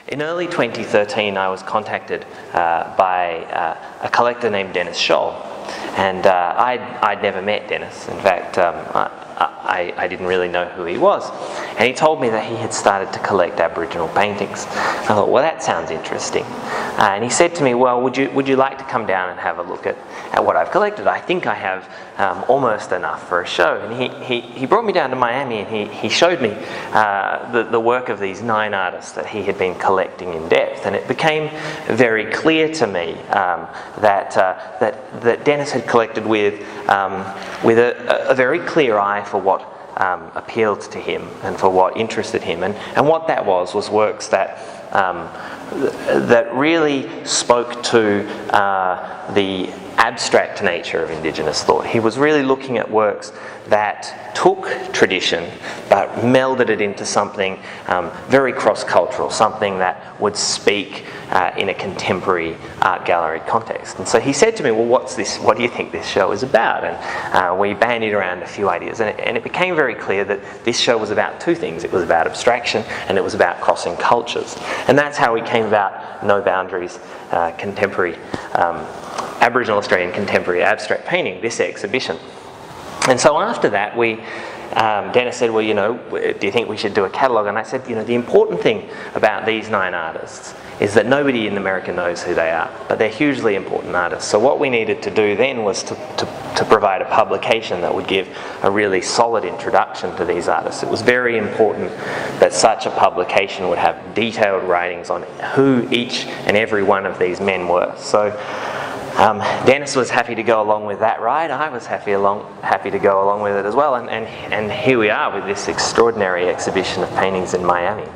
In early 2013, I was contacted by a collector named Dennis Scholl, and I'd never met Dennis. In fact, I didn't really know who he was. And he told me that he had started to collect Aboriginal paintings. I thought, well, that sounds interesting. And he said to me, well, would you like to come down and have a look at what I've collected? I think I have almost enough for a show. And he brought me down to Miami, and he showed me the work of these 9 artists that he had been collecting in depth. And it became very clear to me that Dennis had collected with a very clear eye for what appealed to him and for what interested him, and what that was works that really spoke to the abstract nature of Indigenous thought. He was really looking at works that took tradition but melded it into something very cross-cultural, something that would speak in a contemporary art gallery context. And so he said to me, well, what do you think this show is about? And we bandied around a few ideas, and it became very clear that this show was about 2 things. It was about abstraction, and it was about crossing cultures. And that's how we came about No Boundaries, Contemporary Aboriginal Australian Contemporary Abstract Painting, this exhibition. And so after that, Dennis said, well, do you think we should do a catalogue? And I said, the important thing about these 9 artists is that nobody in America knows who they are, but they're hugely important artists. So what we needed to do then was to provide a publication that would give a really solid introduction to these artists. It was very important that such a publication would have detailed writings on who each and every one of these men were. So Dennis was happy to go along with that ride. I was happy to go along with it as well. And here we are with this extraordinary exhibition of paintings in Miami.